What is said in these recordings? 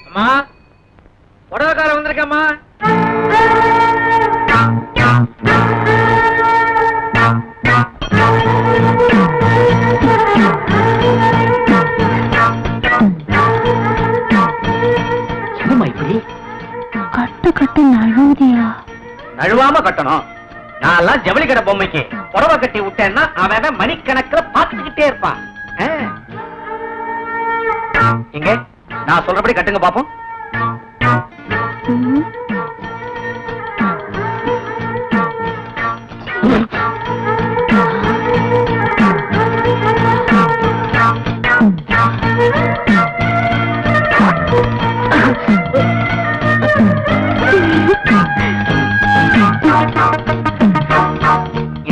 அம்மா, புடவைக்கார வந்திருக்கம்மா. கட்டு கட்டு நழுவுதியா? நழுவாம கட்டணும். நான் ஜவுளி கடை பொம்மைக்கு புடவை கட்டி விட்டேன்னா அவன் மணிக்கணக்கில் பார்த்துக்கிட்டே இருப்பான். இங்க நான் சொல்றபடி கட்டுங்க பாப்போம்.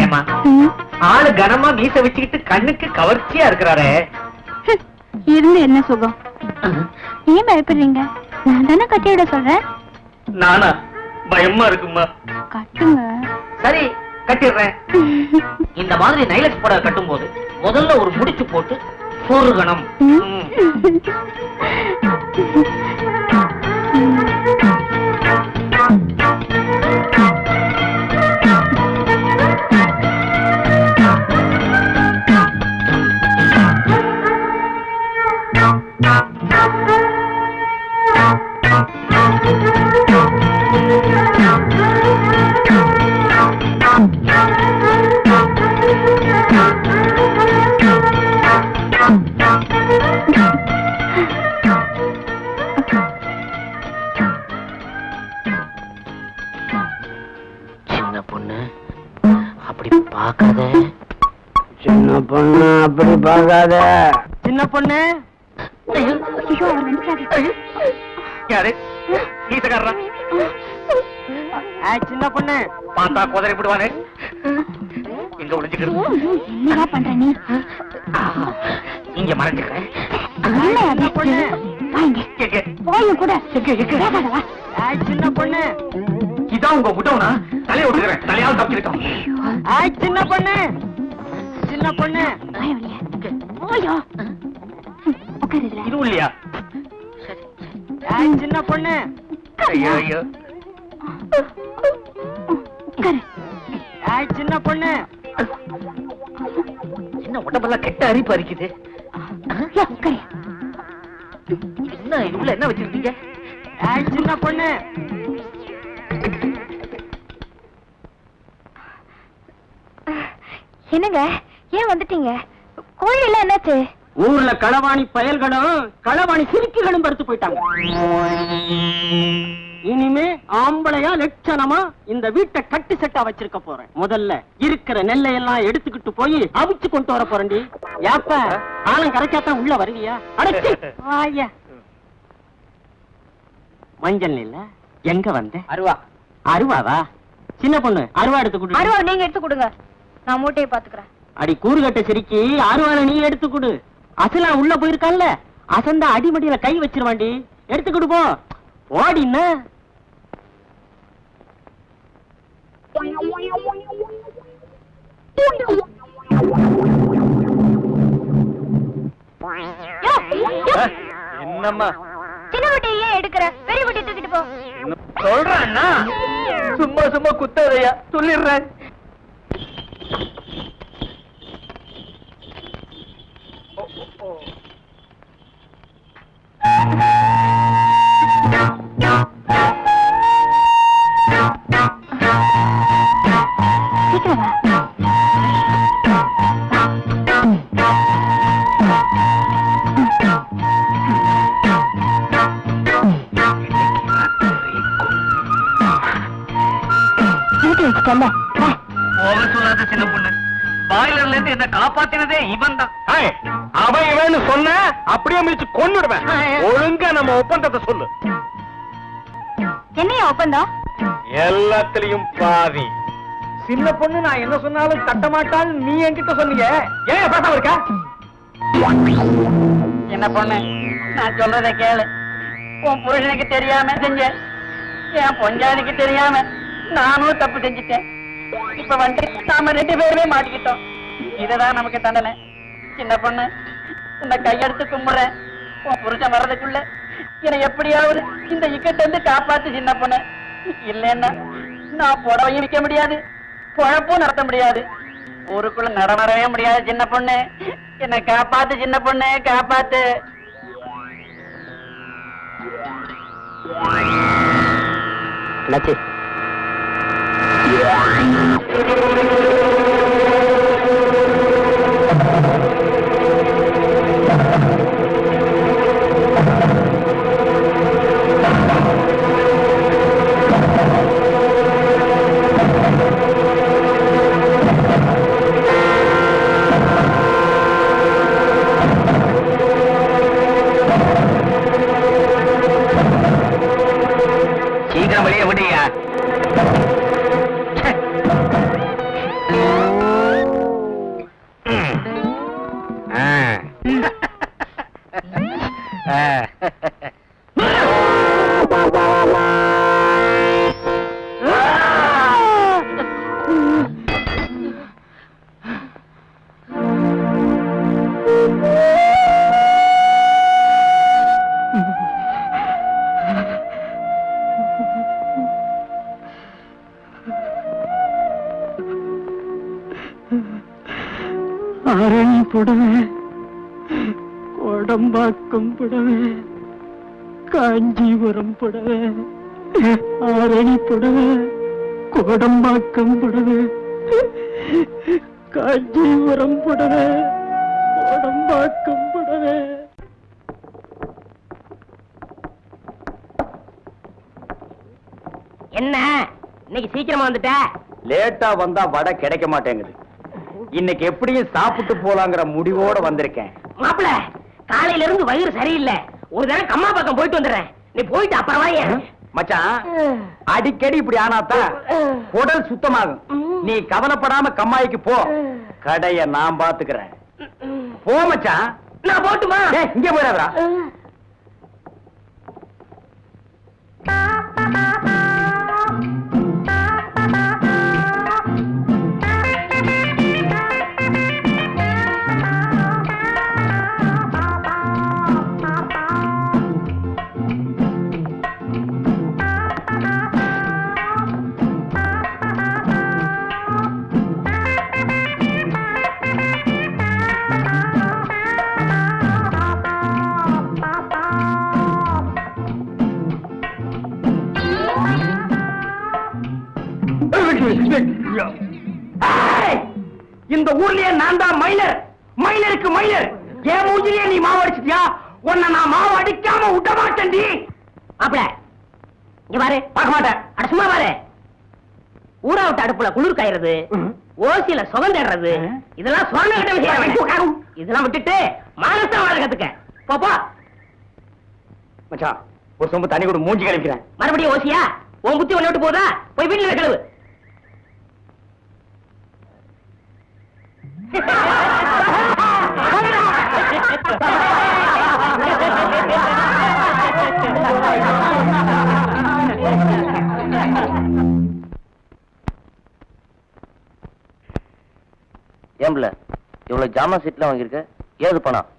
ஏமா ஆளு கனமா மீச வச்சுக்கிட்டு கண்ணுக்கு கவர்ச்சியா இருக்கிறாரே, இருந்து என்ன சுகம்? ஏன் பயப்படுறீங்க? நான் தானே கட்டி விட சொல்றேன். நானா? பயமா இருக்குமா? கட்டுங்க. சரி கட்டிடுறேன். இந்த மாதிரி நைலக்ஸ் புடவை கட்டும் போது முதல்ல ஒரு முடிச்சு போட்டு சொருகணும். சின்ன பொண்ணு அப்படி பார்க்காத. சின்ன பொண்ணு அப்படி பார்க்காத. சின்ன பொண்ணு. யாரு? கீசக்காரரா? சின்ன பொண்ணு பார்த்தா குதிரை விடுவானே. எங்க ஒளிஞ்சுக்கிறது? என்ன பண்ற நீ? இங்க மறைஞ்சுக்கிறேன். சின்ன பொண்ணு இதான் உங்க முட்டவனா? தலையை விட்டுக்கிறேன். தலையால் தப்பிக்கிட்டோம். சின்ன பொண்ணு, சின்ன பொண்ணு இது இல்லையா? சின்ன பொண்ணு. ஐயோ ஐயோ. சின்ன பொண்ணு. என்ன உடம்பெல்லாம் கெட்ட அரிப்பு அரிக்குது. என்ன இது உள்ள என்ன வச்சிருக்கீங்க? சின்ன பொண்ணு. என்னங்க ஏன் வந்துட்டீங்க? கோயில என்னாச்சு? ஊர்ல களவாணி பயல்களும் களவாணி சிரிக்குகளும் படுத்து போயிட்டாங்க. இனிமே ஆம்பளையா லட்சணமா இந்த வீட்டை கட்டு செட்டா வச்சிருக்க போறேன். முதல்ல இருக்கிற நெல்லை எல்லாம் எடுத்துக்கிட்டு போய் அவிச்சு கொண்டு வர போறேன்டி. யாப்ப ஆளும் கரைச்சாத்தான் உள்ள வருவியா? அடைச்சி வாயா. மஞ்சள் இல்ல எங்க வந்த? அருவா. அருவாவா? சின்ன பொண்ணு அருவா எடுத்து கொடு. அருவா நீங்க எடுத்து கொடுங்க, நான் மூட்டையை பாத்துக்கிறேன். அடி கூறுகட்ட சிரிக்கி அருவால நீ எடுத்து கொடு. அசலா உள்ள போயிருக்கான்ல, அசந்த அடிமடியில கை வச்சிருவாண்டி. எடுத்துக்கிட்டு போ. ஓடின என்னம்மா சின்ன மூட்டையை ஏன் எடுக்கிற? பெரிய மூட்டை தூக்கிட்டு போ. சொல்றேன்னா சும்மா சும்மா குத்தாதையா சொல்லிடுறேன். சொல்லாத சின்ன பொண்ணு, பாய்லர்ல இருந்து என்ன காப்பாத்தினதே இவன் தான். அவன் இவன்னு சொன்ன அப்படியே மிதிச்சு கொன்னுடுவேன். ஒழுங்கா நம்ம ஒப்பந்தத்தை சொல்லு. என்னையா ஒப்பந்தம்? எல்லாத்திலையும் பாதி. சின்ன பொண்ணு நான் என்ன சொன்னாலும் கட்ட மாட்டாள் நீ என்கிட்ட சொன்னீங்க. ஏன் பேசாம இருக்க? என்ன பொண்ணு, நான் சொல்றதை கேளு. உன் புருஷனுக்கு தெரியாம செஞ்ச, என் பொஞ்சாதிக்கு தெரியாம நானும் தப்பு செஞ்சுட்டேன். இப்ப வந்து நாம 2 பேருமே மாட்டிக்கிட்டோம். இதுதான் நமக்கு தண்டனை. சின்ன பொண்ணு, உன்னை கையெடுத்து கும்பிடுறேன். உன் புருஷன் வர்றதுக்குள்ள என்னை எப்படியாவது இந்த இக்கட்ட இருந்து காப்பாத்து சின்ன பொண்ணு. இல்லைன்னா நான் புடவையும் விற்க முடியாது, பொழப்பும் நடத்த முடியாது, ஊருக்குள்ள நடமாடவே முடியாது. சின்ன பொண்ணு என்னை காப்பாத்து, சின்ன பொண்ணு காப்பாத்து. லட்சி சீக்கிரம் வெளியே விடுயா. ஆரணி புடவை, கோடம்பாக்கம் புடவை, காஞ்சிபுரம் புடவை, ஆரணி புடவை, கோடம்பாக்கம் புடவை, காஞ்சிபுரம் புடவை, கோடம்பாக்கம் புடவை. என்ன இன்னைக்கு சீக்கிரமா வந்துட்ட? லேட்டா வந்தா வடை கிடைக்க மாட்டேங்குது. இன்னைக்கு எப்படியும் சாப்பிட்டு போலாங்கிற முடிவோட வந்திருக்கேன். மாப்பிள, காலையில இருந்து வயிறு சரியில்லை, ஒரு தடவை கம்மா பக்கம் போயிட்டு வந்துடுறேன். நீ போயிட்டு அப்புறம் வாங்க. மச்சான், அடிக்கடி இப்படி ஆனாதான் உடல் சுத்தமாகும். நீ கவலைப்படாம கம்மாய்க்கு போ, கடைய நான் பாத்துக்கிறேன். போ மச்சான். நான் போட்டுமா? டேய், இங்க போயிடாதடா. இந்த ஊர்லயே நான் தான் மைனர், மைனருக்கு மைனர். ஏன் மூஞ்சிலேயே நீ மாவு அடிச்சிட்டியா? உன்னை நான் மாவு அடிக்காம விட மாட்டேன்டி. மாப்பிள, இங்க பாரு. பார்க்க மாட்டேன். அட சும்மா பாரு. ஊரா விட்டு அடுப்புல குளிர் காயறது, ஓசியில சுகம் தேடுறது, இதெல்லாம் சொன்ன கிட்ட விஷயம். இதெல்லாம் விட்டுட்டு மானசா வாழ கத்துக்க. போப்பா. மச்சான், ஒரு சொம்பு தண்ணி கூட மூஞ்சி கழிக்கிறேன். மறுபடியும் ஓசியா? உன் புத்தி ஒண்ணு விட்டு போதா? போய் வீட்டுல கழுவு. ஏம்பல இவ்வளவு ஜாமான் சீட்ல வாங்கியிருக்க, ஏது பணம்?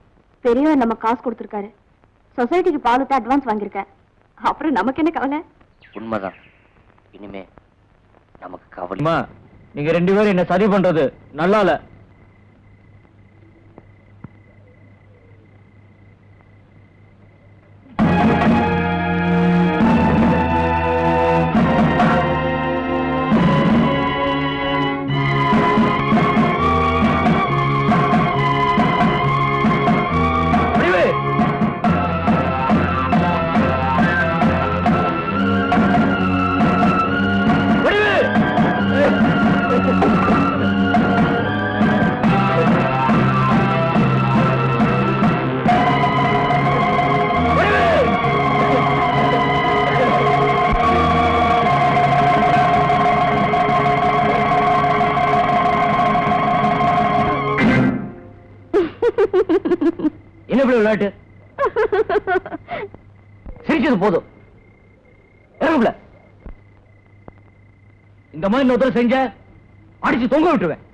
பெரியவர் நம்ம காசு கொடுத்திருக்காரு. சொசைட்டிக்கு பால் ஊத்த அட்வான்ஸ் வாங்கியிருக்கேன். அப்புறம் நமக்கு என்ன கவலை? உண்மைதான். இனிமே நமக்கு கவலை. நீங்க ரெண்டு பேரும் என்ன சரி பண்றது நல்லா இல்ல. என்ன இப்படி விளையாட்டு? சிரிச்சது போதும். இறங்குல. இந்த மாதிரி இன்னொருத்தர் செஞ்ச அடிச்சு தொங்க விட்டுருவேன்.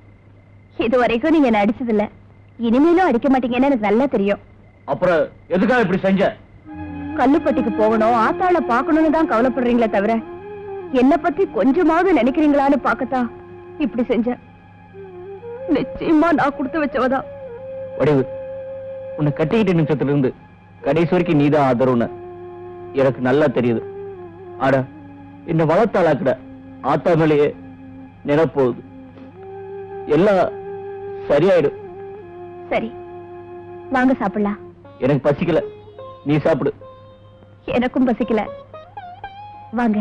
இது வரைக்கும் நீங்க என்ன அடிச்சதில்ல, இனிமேலும் அடிக்க மாட்டீங்கன்னு எனக்கு நல்லா தெரியும். அப்புறம் எதுக்காக இப்படி செஞ்ச? கல்லுப்பட்டிக்கு போகணும், ஆத்தாள பாக்கணும்னு தான் கவலைப்படுறீங்களே தவிர என்ன பத்தி கொஞ்சமாவது நினைக்கிறீங்களான்னு பாக்கத்தான் இப்படி செஞ்சேன். நிச்சயமா நான் கொடுத்து வச்சவதான். வடிவு, உன்னை கட்டிக்கிட்ட நிமிஷத்துல இருந்து கடைசி வரைக்கும் நீதான் ஆதரவுன்னு எனக்கு நல்லா தெரியுது. ஆடா, என்ன வளர்த்தாளாக்குட ஆத்தா மேலேயே நினைப்போகுது. எல்லாம் சரியாயிடும். சரி, வாங்க சாப்பிடலாம். எனக்கு பசிக்கல, நீ சாப்பிடு. எனக்கும் பசிக்கல, வாங்க.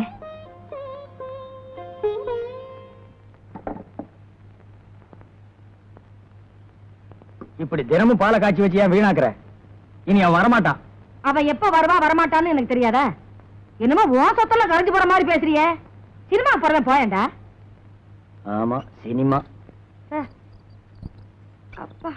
இப்படி தினமும் பாலை காய்ச்சி வச்சு ஏன் வீணாக்குற? இனி அவன் வரமாட்டான். அவன் எப்ப வருவா வரமாட்டான்னு எனக்கு தெரியாதா? என்னமோ உன் சொத்தெல்லாம் கரைஞ்சு போற மாதிரி பேசுறியே. சினிமா போறவன் போயேன்டா. ஆமா, சினிமா. அப்பா